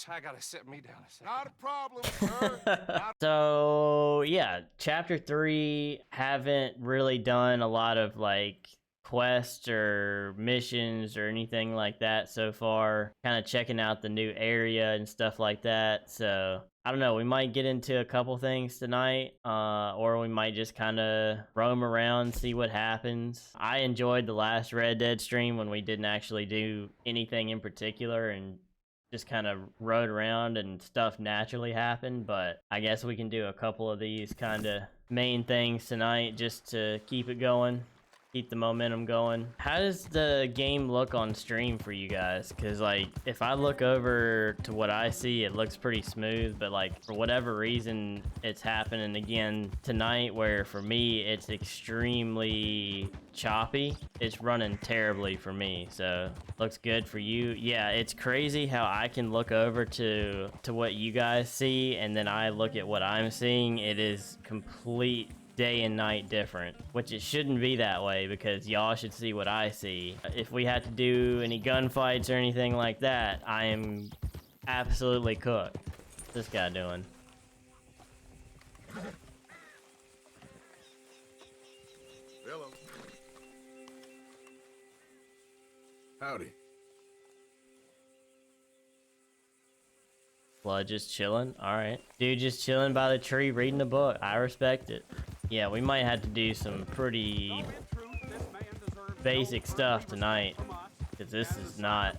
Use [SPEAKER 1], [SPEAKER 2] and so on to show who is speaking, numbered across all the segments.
[SPEAKER 1] I gotta sit me down a second.
[SPEAKER 2] Not a problem, sir.
[SPEAKER 3] So yeah, chapter 3, haven't really done a lot of like quests or missions or anything like that so far. Kind of checking out the new area and stuff like that. So I don't know, we might get into a couple things tonight, or we might just kind of roam around, see what happens. I enjoyed the last Red Dead stream when we didn't actually do anything in particular and just kind of rode around and stuff naturally happened, but I guess we can do a couple of these kind of main things tonight just to keep it going, keep the momentum going. How does the game look on stream for you guys? Because like if I look over to what I see, it looks pretty smooth, but like for whatever reason it's happening again tonight where for me it's extremely choppy. It's running terribly for me. So looks good for you. Yeah, it's crazy how I can look over to what you guys see and then I look at what I'm seeing. It is complete day and night different, which it shouldn't be that way because y'all should see what I see. If we had to do any gunfights or anything like that, I am absolutely cooked. What's this guy doing?
[SPEAKER 2] Hello. Howdy.
[SPEAKER 3] Blood just chilling. All right, dude, just chilling by the tree reading a book. I respect it. Yeah, we might have to do some pretty basic stuff tonight because this is not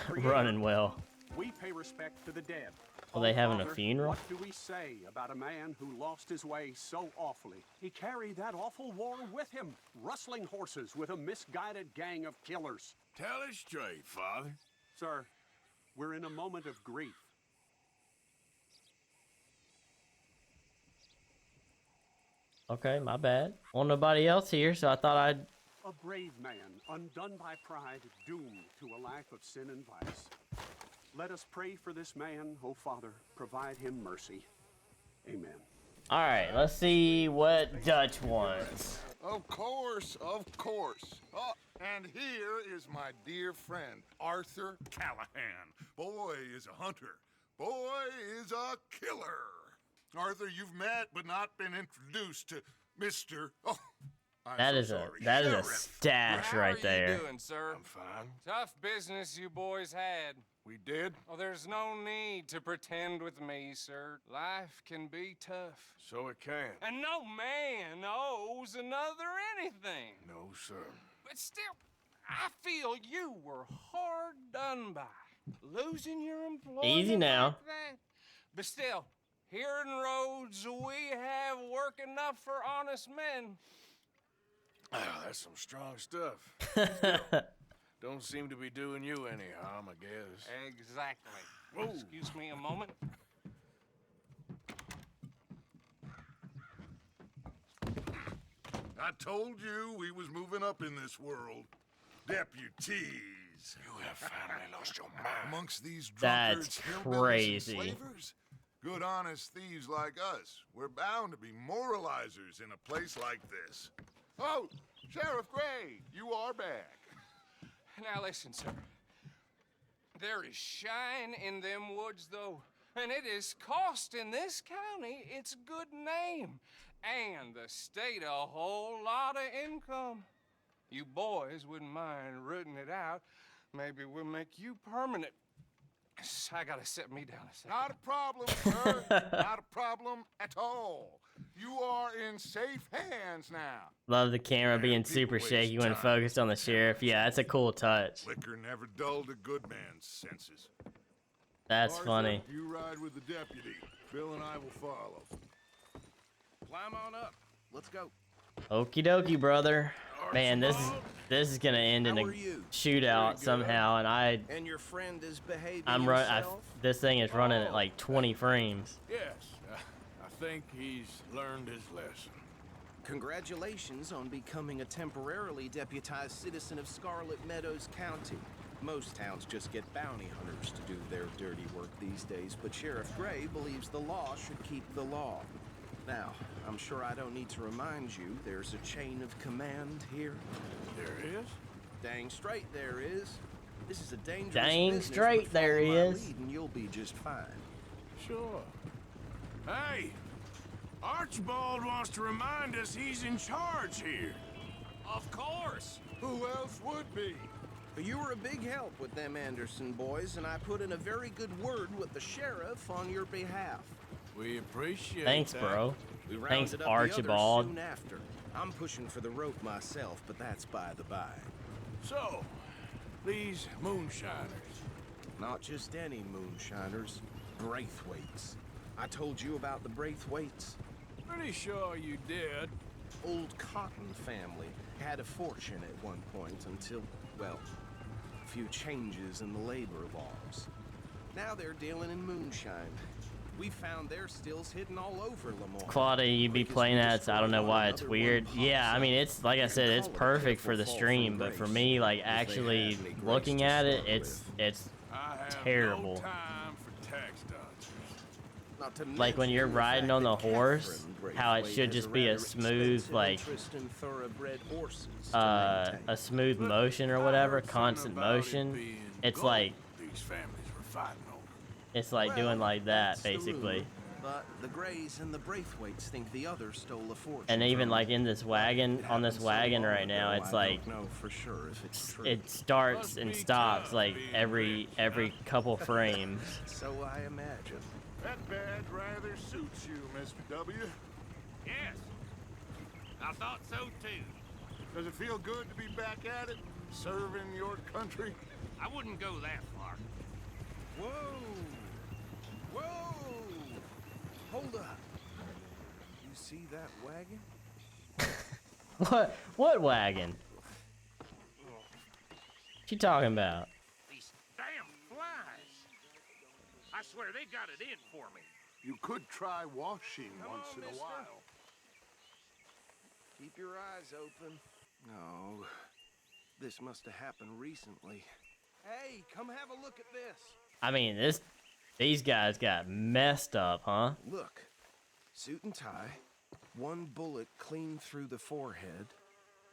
[SPEAKER 3] running well.
[SPEAKER 4] We pay respect to the dead.
[SPEAKER 3] Are they having a
[SPEAKER 4] Father,
[SPEAKER 3] funeral?
[SPEAKER 4] What do we say about a man who lost his way so awfully? He carried that awful war with him, rustling horses with a misguided gang of killers.
[SPEAKER 2] Tell it straight, Father.
[SPEAKER 4] Sir, we're in a moment of grief.
[SPEAKER 3] Okay, my bad. Well, nobody else here, so I thought I'd...
[SPEAKER 4] A brave man, undone by pride, doomed to a life of sin and vice. Let us pray for this man, O Father, provide him mercy. Amen.
[SPEAKER 3] All right, let's see what Dutch wants.
[SPEAKER 2] Of course, of course. Oh, and here is my dear friend, Arthur Callahan. Boy is a hunter. Boy is a killer. Arthur, you've met but not been introduced to Mr. Oh,
[SPEAKER 3] That is a
[SPEAKER 2] Sheriff.
[SPEAKER 3] stash right there.
[SPEAKER 1] How are you doing, sir?
[SPEAKER 2] I'm fine.
[SPEAKER 1] Tough business you boys had.
[SPEAKER 2] We did?
[SPEAKER 1] Oh, there's no need to pretend with me, sir. Life can be tough.
[SPEAKER 2] So it can.
[SPEAKER 1] And no man owes another anything.
[SPEAKER 2] No, sir.
[SPEAKER 1] But still, I feel you were hard done by. Losing your employment
[SPEAKER 3] Easy now.
[SPEAKER 1] like that. But still, here in Rhodes, we have work enough for honest men.
[SPEAKER 2] Ah, that's some strong stuff. Don't seem to be doing you any harm, I guess.
[SPEAKER 1] Exactly.
[SPEAKER 2] Whoa.
[SPEAKER 1] Excuse me a moment.
[SPEAKER 2] I told you we was moving up in this world. Deputies. You have finally lost your mind. Amongst these
[SPEAKER 3] That's
[SPEAKER 2] drunkards, hillbillies,
[SPEAKER 3] crazy.
[SPEAKER 2] and slavers, good honest thieves like us, we're bound to be moralizers in a place like this. Oh, Sheriff Gray, you are back.
[SPEAKER 1] Now listen, sir. There is shine in them woods, though, and it is costing this county its good name, and the state a whole lot of income. You boys wouldn't mind rooting it out. Maybe we'll make you permanent. I gotta sit me down a second.
[SPEAKER 2] Not a problem, sir. Not a problem at all. You are in safe hands now.
[SPEAKER 3] Love the camera
[SPEAKER 2] Man,
[SPEAKER 3] being
[SPEAKER 2] people
[SPEAKER 3] super
[SPEAKER 2] waste
[SPEAKER 3] shaky when
[SPEAKER 2] time.
[SPEAKER 3] focused on the sheriff. Yeah, that's a cool touch.
[SPEAKER 2] Liquor never dulled a good man's senses.
[SPEAKER 3] That's
[SPEAKER 2] Arthur,
[SPEAKER 3] funny.
[SPEAKER 2] You ride with the deputy. Bill and I will follow.
[SPEAKER 5] Climb on up. Let's go.
[SPEAKER 3] Okie dokie, brother. Man, this is gonna end in a
[SPEAKER 5] How are you?
[SPEAKER 3] shootout somehow, and
[SPEAKER 5] And your friend is behaving
[SPEAKER 3] this thing is running at like 20 frames.
[SPEAKER 6] Yes, I think he's learned his lesson.
[SPEAKER 5] Congratulations on becoming a temporarily deputized citizen of Scarlet Meadows County. Most towns just get bounty hunters to do their dirty work these days, but Sheriff Gray believes the law should keep the law. Now, I'm sure I don't need to remind you, there's a chain of command here.
[SPEAKER 6] There is?
[SPEAKER 5] Dang straight there is. This is a dangerous
[SPEAKER 3] Dang
[SPEAKER 5] business,
[SPEAKER 3] straight
[SPEAKER 5] but
[SPEAKER 3] there
[SPEAKER 5] follow
[SPEAKER 3] he
[SPEAKER 5] my
[SPEAKER 3] is.
[SPEAKER 5] lead and you'll be just fine.
[SPEAKER 6] Sure. Hey, Archibald wants to remind us he's in charge here.
[SPEAKER 1] Of course.
[SPEAKER 2] Who else would be?
[SPEAKER 5] You were a big help with them Anderson boys, and I put in a very good word with the sheriff on your behalf.
[SPEAKER 6] We appreciate
[SPEAKER 3] Thanks,
[SPEAKER 6] that.
[SPEAKER 3] bro.
[SPEAKER 5] We
[SPEAKER 3] Thanks,
[SPEAKER 5] rounded up
[SPEAKER 3] Archibald.
[SPEAKER 5] the others soon after. I'm pushing for the rope myself, but that's by the by.
[SPEAKER 6] So, these moonshiners.
[SPEAKER 5] Not just any moonshiners, Braithwaites. I told you about the Braithwaites.
[SPEAKER 6] Pretty sure you did.
[SPEAKER 5] Old Cotton family had a fortune at one point until, well, a few changes in the labor laws. Now they're dealing in moonshine. We found their stills hidden all over Lemoyne.
[SPEAKER 3] Claudia, you be
[SPEAKER 5] Quick as
[SPEAKER 3] playing
[SPEAKER 5] we
[SPEAKER 3] that, so I don't know
[SPEAKER 5] destroy
[SPEAKER 3] why
[SPEAKER 5] one
[SPEAKER 3] it's
[SPEAKER 5] another,
[SPEAKER 3] weird.
[SPEAKER 5] one
[SPEAKER 3] Yeah,
[SPEAKER 5] pops
[SPEAKER 3] I mean,
[SPEAKER 5] up.
[SPEAKER 3] it's like I said, it's
[SPEAKER 5] Call it a
[SPEAKER 3] perfect for
[SPEAKER 5] careful
[SPEAKER 3] the
[SPEAKER 5] fall
[SPEAKER 3] stream,
[SPEAKER 5] from
[SPEAKER 3] but for
[SPEAKER 5] grace,
[SPEAKER 3] me, like
[SPEAKER 5] if they
[SPEAKER 3] actually
[SPEAKER 5] had any grace
[SPEAKER 3] looking
[SPEAKER 5] to
[SPEAKER 3] at it,
[SPEAKER 5] start
[SPEAKER 3] it's
[SPEAKER 5] with.
[SPEAKER 6] I have
[SPEAKER 3] terrible.
[SPEAKER 6] no time for tax dodgers.
[SPEAKER 5] Not to
[SPEAKER 3] Like when you're
[SPEAKER 5] mention the
[SPEAKER 3] riding
[SPEAKER 5] fact
[SPEAKER 3] on the
[SPEAKER 5] that
[SPEAKER 3] horse,
[SPEAKER 5] Catherine
[SPEAKER 3] how it
[SPEAKER 5] Braithwaite
[SPEAKER 3] should
[SPEAKER 5] has
[SPEAKER 3] just
[SPEAKER 5] a
[SPEAKER 3] be a
[SPEAKER 5] rather
[SPEAKER 3] smooth,
[SPEAKER 5] expensive
[SPEAKER 3] like,
[SPEAKER 5] interest in thoroughbred horses to maintain.
[SPEAKER 3] a smooth
[SPEAKER 6] But
[SPEAKER 3] motion or
[SPEAKER 6] I
[SPEAKER 3] whatever,
[SPEAKER 6] heard something
[SPEAKER 3] constant
[SPEAKER 6] about it
[SPEAKER 3] motion.
[SPEAKER 6] being
[SPEAKER 3] It's
[SPEAKER 6] gold
[SPEAKER 3] like
[SPEAKER 6] these families were fighting over.
[SPEAKER 3] it's like
[SPEAKER 5] Well,
[SPEAKER 3] doing like that
[SPEAKER 5] that's the
[SPEAKER 3] basically.
[SPEAKER 5] rumor. But the Greys and the Braithwaites think the others stole a fortune.
[SPEAKER 3] And even
[SPEAKER 5] from
[SPEAKER 3] like
[SPEAKER 5] them.
[SPEAKER 3] in this wagon,
[SPEAKER 5] It
[SPEAKER 3] on this
[SPEAKER 5] happened so
[SPEAKER 3] wagon
[SPEAKER 5] long
[SPEAKER 3] right now,
[SPEAKER 5] ago,
[SPEAKER 3] it's
[SPEAKER 5] I
[SPEAKER 3] like
[SPEAKER 5] don't know for sure if it's true.
[SPEAKER 3] it starts
[SPEAKER 6] Must
[SPEAKER 3] and
[SPEAKER 6] be
[SPEAKER 3] stops
[SPEAKER 6] tough
[SPEAKER 3] like
[SPEAKER 6] being
[SPEAKER 3] every
[SPEAKER 6] rich,
[SPEAKER 3] couple frames.
[SPEAKER 5] So I imagine.
[SPEAKER 2] That badge rather suits you, Mr. W.
[SPEAKER 1] Yes. I thought so too.
[SPEAKER 2] Does it feel good to be back at it, serving your country?
[SPEAKER 1] I wouldn't go that far.
[SPEAKER 5] Whoa! Whoa! Hold up. You see that wagon?
[SPEAKER 3] What wagon? What you talking about?
[SPEAKER 1] These damn flies. I swear they got it in for me.
[SPEAKER 2] You could try washing
[SPEAKER 5] Come
[SPEAKER 2] once
[SPEAKER 5] on,
[SPEAKER 2] in a
[SPEAKER 5] mister.
[SPEAKER 2] while.
[SPEAKER 5] Keep your eyes open. No. This must have happened recently. Hey, come have a look at this.
[SPEAKER 3] I mean, these guys got messed up, huh?
[SPEAKER 5] Look. Suit and tie. One bullet clean through the forehead.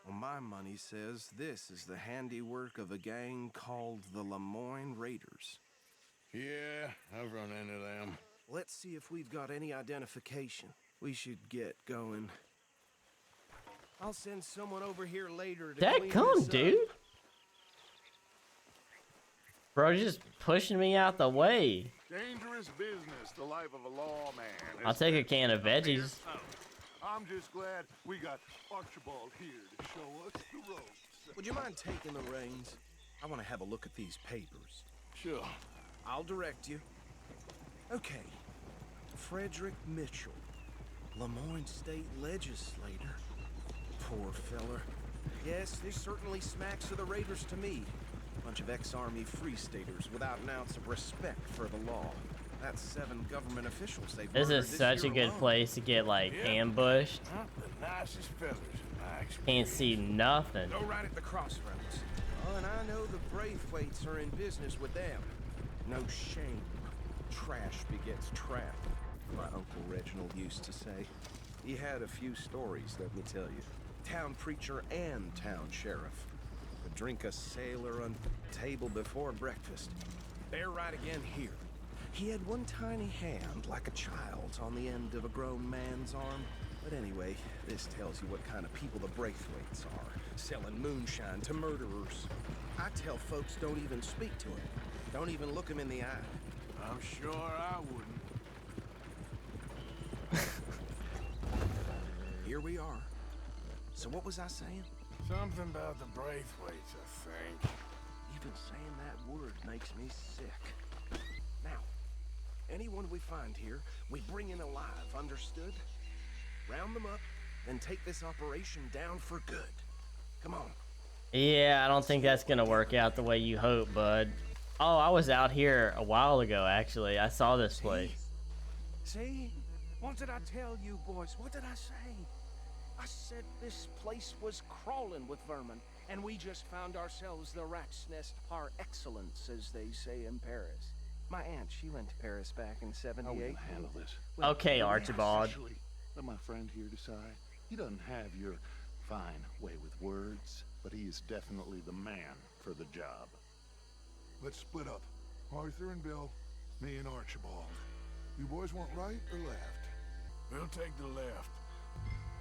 [SPEAKER 5] Well, my money says this is the handiwork of a gang called the Lemoyne Raiders.
[SPEAKER 6] Yeah, I've run into them.
[SPEAKER 5] Let's see if we've got any identification. We should get going. I'll send someone over here later to
[SPEAKER 3] That
[SPEAKER 5] clean
[SPEAKER 3] come,
[SPEAKER 5] this up.
[SPEAKER 3] dude. Bro, you're just pushing me out the way.
[SPEAKER 2] Dangerous business, the life of a lawman.
[SPEAKER 3] I'll take a can of veggies.
[SPEAKER 2] I'm just glad we got Archibald here to show us the ropes.
[SPEAKER 5] Would you mind taking the reins? I want to have a look at these papers.
[SPEAKER 6] Sure.
[SPEAKER 5] I'll direct you. Okay. Frederick Mitchell, Lemoyne State Legislator. Poor feller. Yes, this certainly smacks of the Raiders to me. Bunch of ex-Army Free Staters without an ounce of respect for the law. That's 7 government officials they've
[SPEAKER 3] This
[SPEAKER 5] murdered
[SPEAKER 3] is such a
[SPEAKER 5] year
[SPEAKER 3] good
[SPEAKER 5] alone.
[SPEAKER 3] place to get like
[SPEAKER 6] Yeah.
[SPEAKER 3] ambushed.
[SPEAKER 6] Not the nicest fellas in my experience.
[SPEAKER 3] Can't see nothing.
[SPEAKER 5] Go right at the crossroads. Oh, and I know the Braithwaites are in business with them. No shame. Trash begets trap, my Uncle Reginald used to say. He had a few stories, let me tell you. Town preacher and town sheriff. Could drink a sailor on table before breakfast. Bear right again here. He had one tiny hand, like a child's, on the end of a grown man's arm. But anyway, this tells you what kind of people the Braithwaites are. Selling moonshine to murderers. I tell folks don't even speak to him. Don't even look him in the eye.
[SPEAKER 6] I'm sure I wouldn't.
[SPEAKER 5] Here we are. So what was I saying?
[SPEAKER 6] Something about the Braithwaites, I think.
[SPEAKER 5] Even saying that word makes me sick. Now, anyone we find here, we bring in alive, understood? Round them up, then take this operation down for good. Come on.
[SPEAKER 3] Yeah, I don't think that's gonna work out the way you hope, bud. Oh, I was out here a while ago, actually. I saw this place.
[SPEAKER 5] See? What did I tell you, boys? What did I say? I said this place was crawling with vermin, and we just found ourselves the rat's nest par excellence, as they say in Paris. My aunt, she went to Paris back in
[SPEAKER 7] How are we
[SPEAKER 5] '78.
[SPEAKER 7] gonna handle this?
[SPEAKER 3] Okay, Archibald.
[SPEAKER 7] Actually, let my friend here decide. He doesn't have your fine way with words, but he is definitely the man for the job.
[SPEAKER 2] let's split up. Arthur and Bill, me and Archibald. You boys want right or left?
[SPEAKER 6] We'll take the left.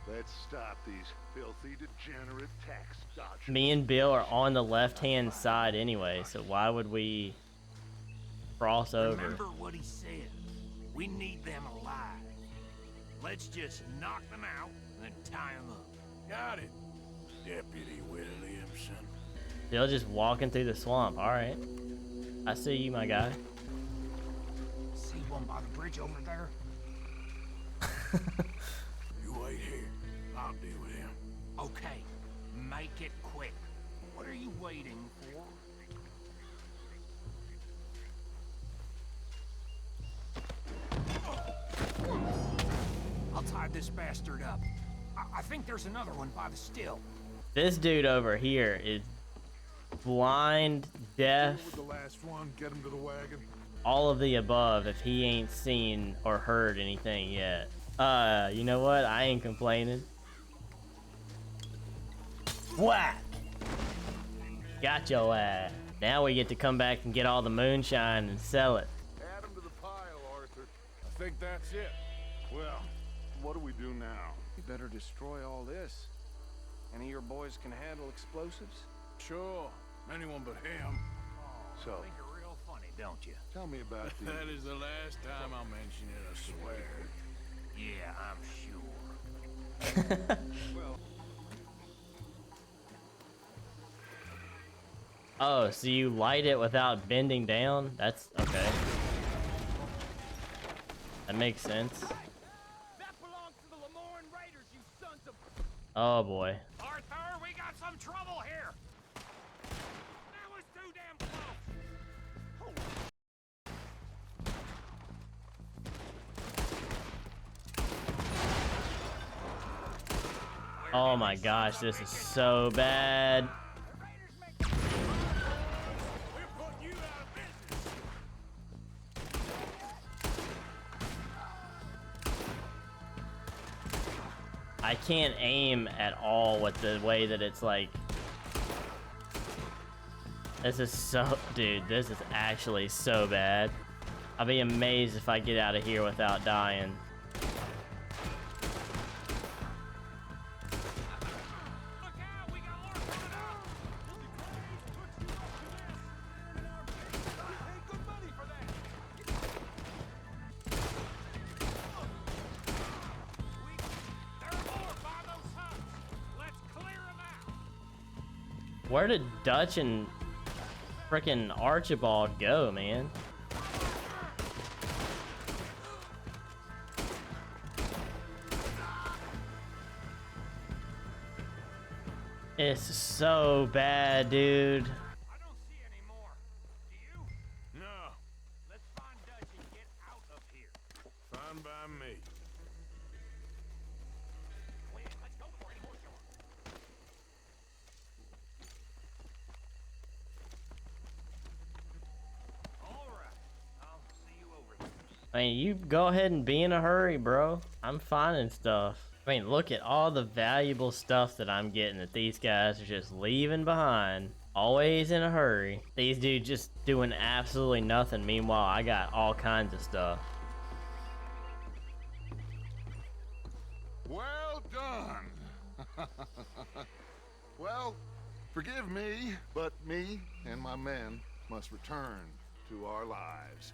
[SPEAKER 7] Let's stop these filthy, degenerate tax dodgers.
[SPEAKER 3] Me and Bill are on the left-hand side anyway, so why would we cross over?
[SPEAKER 8] Remember what he said. We need them alive. Let's just knock them out and tie them up.
[SPEAKER 6] Got it, Deputy Williamson.
[SPEAKER 3] Bill just walking through the swamp. All right, I see you, my guy.
[SPEAKER 8] See one by the bridge over there?
[SPEAKER 6] You wait here. I'll deal with him.
[SPEAKER 8] Okay, make it quick. What are you waiting for? I'll tie this bastard up. I think there's another one by the still.
[SPEAKER 3] This dude over here is blind, deaf,
[SPEAKER 2] With the last one, get him to the wagon.
[SPEAKER 3] all of the above if he ain't seen or heard anything yet. You know what? I ain't complaining. Whack! Got your ass. Now we get to come back and get all the moonshine and sell it.
[SPEAKER 2] Add him to the pile, Arthur.
[SPEAKER 6] I think that's it.
[SPEAKER 2] Well, what do we do now?
[SPEAKER 9] You better destroy all this. Any of your boys can handle explosives?
[SPEAKER 6] Sure, anyone but him.
[SPEAKER 2] So,
[SPEAKER 8] I think you're real funny, don't you?
[SPEAKER 2] tell me about the...
[SPEAKER 6] That is the last time I'll mention it, I swear.
[SPEAKER 8] Yeah, I'm sure.
[SPEAKER 3] Oh, so you light it without bending down? That's okay. That makes sense.
[SPEAKER 8] That belongs to the Lemoyne Raiders, you sons of...
[SPEAKER 3] Oh boy.
[SPEAKER 8] Arthur, we got some trouble here. That was too damn close.
[SPEAKER 3] Oh my gosh, this is so bad.
[SPEAKER 8] We're putting you out of business.
[SPEAKER 3] I can't aim at all with the way that it's like. This is so, dude, this is actually so bad. I'll be amazed if I get out of here without dying.
[SPEAKER 8] Look out, we got more coming up. There are more by those huts. Let's clear them out.
[SPEAKER 3] Where did Dutch and frickin' Archibald go, man? It's so bad, dude.
[SPEAKER 8] I don't see any more. Do you?
[SPEAKER 6] No,
[SPEAKER 8] Let's find Dutch and get out of here.
[SPEAKER 6] fine by me.
[SPEAKER 8] Let's go before any more show up. All right, I'll see you over there.
[SPEAKER 3] I mean, you go ahead and be in a hurry, bro. I'm finding stuff. I mean, look at all the valuable stuff that I'm getting that these guys are just leaving behind. Always in a hurry. These dudes just doing absolutely nothing. Meanwhile, I got all kinds of stuff.
[SPEAKER 2] Well done. Well, forgive me, but me and my men must return to our lives.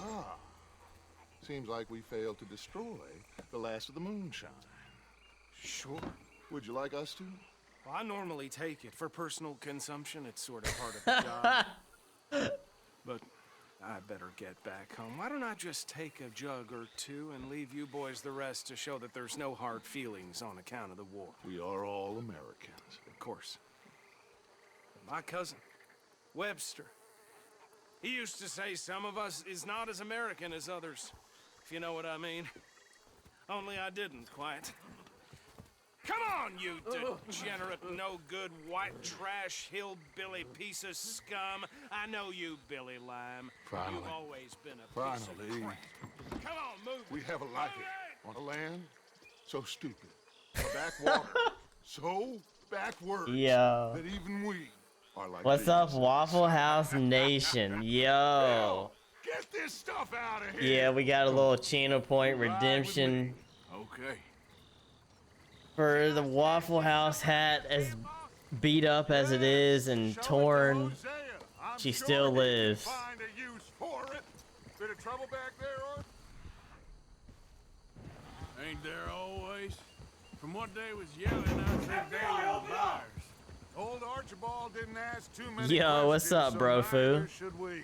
[SPEAKER 2] Ah, seems like we failed to destroy the last of the moonshine.
[SPEAKER 9] Sure.
[SPEAKER 2] Would you like us to?
[SPEAKER 9] Well, I normally take it for personal consumption. It's sort of part of the job. But I better get back home. Why don't I just take a jug or two and leave you boys the rest to show that there's no hard feelings on account of the war?
[SPEAKER 2] We are all Americans.
[SPEAKER 9] Of course. My cousin, Webster, he used to say some of us is not as American as others, if you know what I mean. Only I didn't quite. Come on, you degenerate, no-good, white trash, hillbilly piece of scum. I know you, Billy Lime.
[SPEAKER 2] Finally.
[SPEAKER 9] You've always been a piece
[SPEAKER 2] Finally,
[SPEAKER 9] of crap. Come on, move
[SPEAKER 2] we
[SPEAKER 9] it.
[SPEAKER 2] have a life
[SPEAKER 9] Move
[SPEAKER 2] here on a land so stupid, a backwater so backwards
[SPEAKER 3] Yeah.
[SPEAKER 2] that even we are like
[SPEAKER 3] What's
[SPEAKER 2] these.
[SPEAKER 3] up, Waffle House Nation? Yo.
[SPEAKER 6] Get this stuff out of here!
[SPEAKER 3] Yeah, we got a little channel point redemption
[SPEAKER 6] Okay.
[SPEAKER 3] for the Waffle House hat, as beat up as it is and
[SPEAKER 2] Show it to
[SPEAKER 3] torn.
[SPEAKER 2] Hosea. I'm
[SPEAKER 3] She
[SPEAKER 2] sure
[SPEAKER 3] still
[SPEAKER 2] he can
[SPEAKER 3] lives.
[SPEAKER 2] Find a use for it. Bit of trouble back there, or?
[SPEAKER 6] Ain't there always? From what they was yelling, I think they were the buyers.
[SPEAKER 2] Old Archibald didn't ask too many
[SPEAKER 3] Yo, what's
[SPEAKER 2] questions,
[SPEAKER 3] up,
[SPEAKER 2] so
[SPEAKER 3] bro, foo?
[SPEAKER 2] neither should we.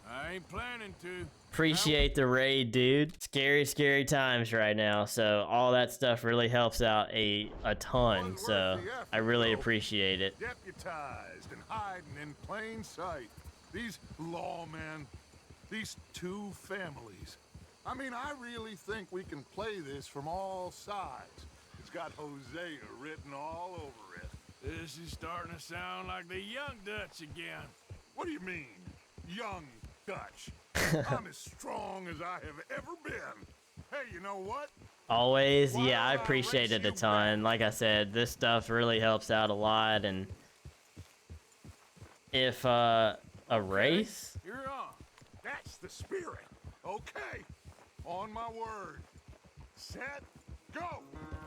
[SPEAKER 6] I ain't planning to.
[SPEAKER 3] Appreciate the raid, dude. Scary times right now, so all that stuff really helps out a ton, so I really appreciate it.
[SPEAKER 2] Deputized and hiding in plain sight. These lawmen, these two families. I mean, I really think we can play this from all sides. It's got Hosea written all over it.
[SPEAKER 6] This is starting to sound like the Young Dutch again.
[SPEAKER 2] What do you mean, young Dutch? I'm as strong as I have ever been. Hey, you know what?
[SPEAKER 3] Always, yeah, I appreciate it a ton. Like I said, this stuff really helps out a lot, and if a race?
[SPEAKER 6] You're on.
[SPEAKER 2] That's the spirit. Okay. On my word. Set, go.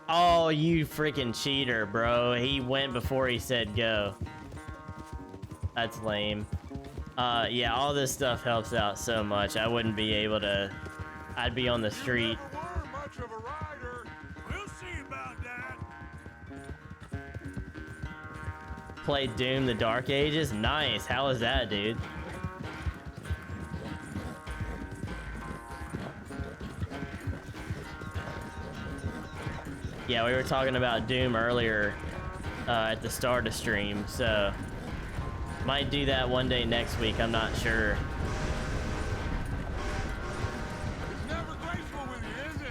[SPEAKER 3] Oh, you freaking cheater, bro. He went before he said go. That's lame. Yeah, all this stuff helps out so much. I wouldn't be able to... I'd be on the street.
[SPEAKER 2] You never were much of a rider.
[SPEAKER 6] We'll see about that.
[SPEAKER 3] Played Doom the Dark Ages? Nice. How was that, dude? Yeah, we were talking about Doom earlier at the start of stream, so might do that one day next week. I'm not sure.
[SPEAKER 2] It's never graceful with you, is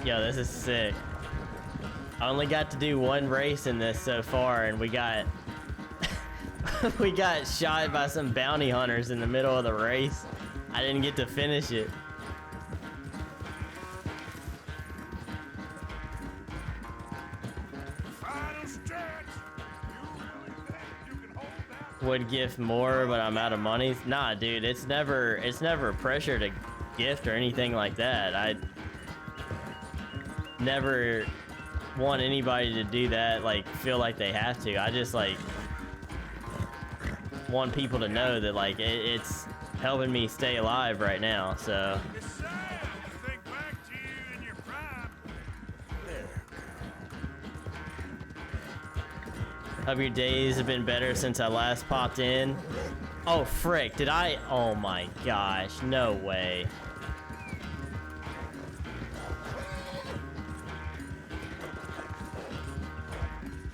[SPEAKER 2] it?
[SPEAKER 3] Yo, this is sick. I only got to do one race in this so far, and we got we got shot by some bounty hunters in the middle of the race. I didn't get to finish it.
[SPEAKER 6] Final stretch.
[SPEAKER 3] Would gift more, but I'm out of money. Nah, dude, it's never pressure to gift or anything like that. I never want anybody to do that, like feel like they have to. I just like want people to know that like it's helping me stay alive right now. So
[SPEAKER 6] It's sad to think back to you in your prime.
[SPEAKER 3] hope your days have been better since I last popped in. Oh frick, did I? Oh my gosh, no way.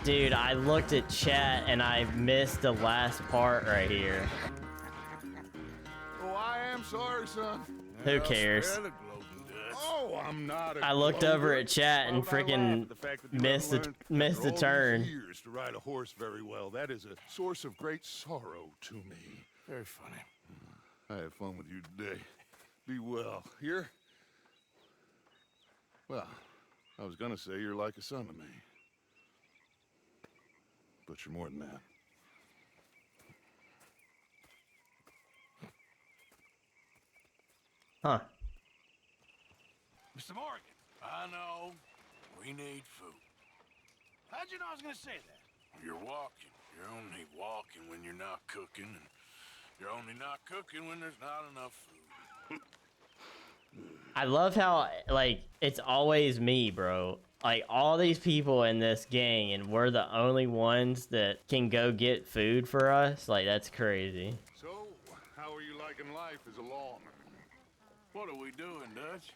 [SPEAKER 3] Dude, I looked at chat and I missed the last part right here.
[SPEAKER 2] Oh, I am sorry, son.
[SPEAKER 3] Who cares?
[SPEAKER 6] Spare the gloating Dutch.
[SPEAKER 2] Oh, I'm not a
[SPEAKER 3] I looked over
[SPEAKER 2] gloater.
[SPEAKER 3] at chat and
[SPEAKER 2] Why would I laugh
[SPEAKER 3] freaking
[SPEAKER 2] at the fact that you
[SPEAKER 3] missed
[SPEAKER 2] haven't
[SPEAKER 3] the
[SPEAKER 2] learned
[SPEAKER 3] missed the
[SPEAKER 2] after all
[SPEAKER 3] turn.
[SPEAKER 2] these years to ride a horse very well. That is a source of great sorrow to me.
[SPEAKER 6] Very funny.
[SPEAKER 2] I had fun with you today. Be well. Here? Well, I was gonna say you're like a son to me. But you're more than that.
[SPEAKER 3] Huh.
[SPEAKER 8] Mr. Morgan.
[SPEAKER 6] I know. We need food.
[SPEAKER 8] How'd you know I was gonna say that?
[SPEAKER 6] You're walking. You're only walking when you're not cooking, and you're only not cooking when there's not enough food.
[SPEAKER 3] I love how like it's always me, bro. Like all these people in this gang and we're the only ones that can go get food for us. Like that's crazy.
[SPEAKER 2] So, how are you liking life as a lawman?
[SPEAKER 6] What are we doing, Dutch?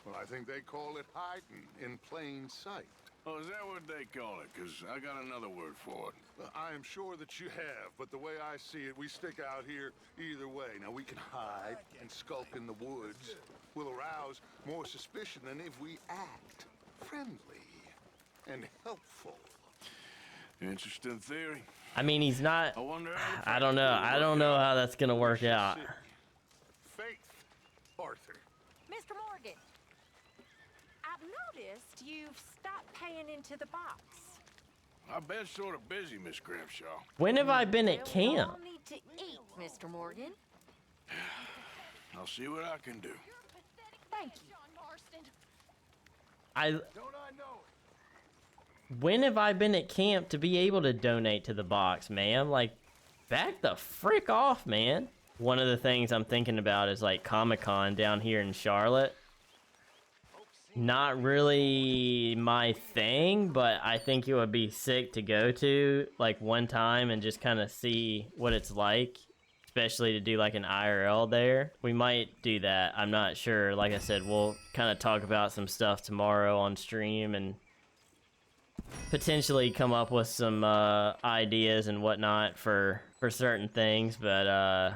[SPEAKER 2] Well, I think they call it hiding in plain sight.
[SPEAKER 6] Oh, is that what they call it? Because I got another word for it.
[SPEAKER 2] I am sure that you have, but the way I see it, we stick out here either way. Now, we can hide and skulk in the woods. We'll arouse more suspicion than if we act friendly and helpful.
[SPEAKER 6] Interesting theory.
[SPEAKER 3] I mean, he's not.
[SPEAKER 6] I wonder how the
[SPEAKER 3] I don't know. I don't know how that's gonna work out.
[SPEAKER 2] Faith, Arthur.
[SPEAKER 10] Mr. Morgan, I've noticed you've stopped paying into the box.
[SPEAKER 6] I've been sort of busy, Miss Grimshaw.
[SPEAKER 3] When have I been at
[SPEAKER 10] We
[SPEAKER 3] camp?
[SPEAKER 10] all need to eat, Mr. Morgan.
[SPEAKER 6] I'll see what I can do.
[SPEAKER 10] Thank you.
[SPEAKER 3] When have I been at camp to be able to donate to the box, ma'am? Like, back the frick off, man. One of the things I'm thinking about is like Comic-Con down here in Charlotte. Not really my thing, but I think it would be sick to go to like one time and just kind of see what it's like, especially to do like an IRL there. We might do that. I'm not sure. Like I said, we'll kind of talk about some stuff tomorrow on stream and potentially come up with some ideas and whatnot for certain things, but